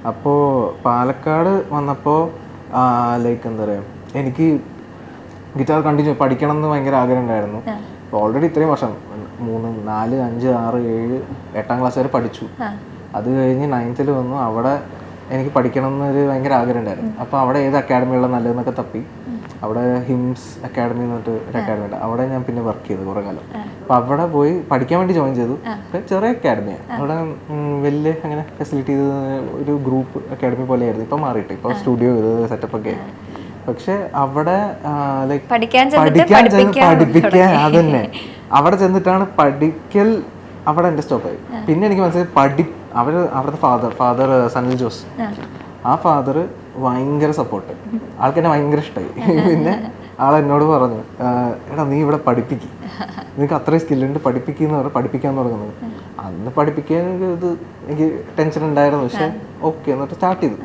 അപ്പോൾ പാലക്കാട് വന്നപ്പോൾ ലൈക്ക് എന്താ പറയുക, എനിക്ക് ഗിറ്റാർ കണ്ടിന്യൂ പഠിക്കണം എന്ന് ഭയങ്കര ആഗ്രഹം ഉണ്ടായിരുന്നു. അപ്പോൾ ഓൾറെഡി ഇത്രയും വർഷം 3, 4, 5, 6, 7, 8ാം ക്ലാസ് വരെ പഠിച്ചു. അത് കഴിഞ്ഞ് 9th വന്നു. അവിടെ എനിക്ക് പഠിക്കണം എന്നൊരു ഭയങ്കര ആഗ്രഹം ഉണ്ടായിരുന്നു. അപ്പോൾ അവിടെ ഏത് അക്കാഡമിയുള്ള നല്ലതെന്നൊക്കെ തപ്പി അവിടെ ഹിംസ് അക്കാഡമി എന്ന് പറഞ്ഞിട്ട് ഒരു അക്കാഡമി ഉണ്ട്. അവിടെ ഞാൻ പിന്നെ വർക്ക് ചെയ്തു കുറേ കാലം. അപ്പോൾ അവിടെ പോയി പഠിക്കാൻ വേണ്ടി ജോയിൻ ചെയ്തു. ചെറിയ അക്കാഡമിയാണ് അവിടെ, വലിയ അങ്ങനെ ഫെസിലിറ്റി ഒരു ഗ്രൂപ്പ് അക്കാഡമി പോലെയായിരുന്നു. ഇപ്പം മാറിയിട്ട് ഇപ്പോൾ സ്റ്റുഡിയോ സെറ്റപ്പൊക്കെ ആയി. പക്ഷെ അവിടെ ലൈക്ക് പഠിപ്പിക്കാൻ അതന്നെ അവിടെ ചെന്നിട്ടാണ് പഠിക്കൽ. അവിടെ എൻ്റെ സ്റ്റോപ്പായി. പിന്നെ എനിക്ക് മനസ്സിലായി അവിടുത്തെ ഫാദർ സനിൽ ജോസ്, ആ ഫാദർ ഭയങ്കര സപ്പോർട്ട്, ആൾക്കെന്നെ ഭയങ്കര ഇഷ്ടമായി. പിന്നെ ആളെന്നോട് പറഞ്ഞു, എടാ നീ ഇവിടെ പഠിപ്പിക്കും, നിനക്ക് അത്രയും സ്കില്ലുണ്ട്, പഠിപ്പിക്കാൻ തുടങ്ങുന്നത്. അന്ന് പഠിപ്പിക്കാൻ ഇത് എനിക്ക് ടെൻഷൻ ഉണ്ടായിരുന്നു. പക്ഷെ ഓക്കെ എന്നിട്ട് സ്റ്റാർട്ട് ചെയ്തു.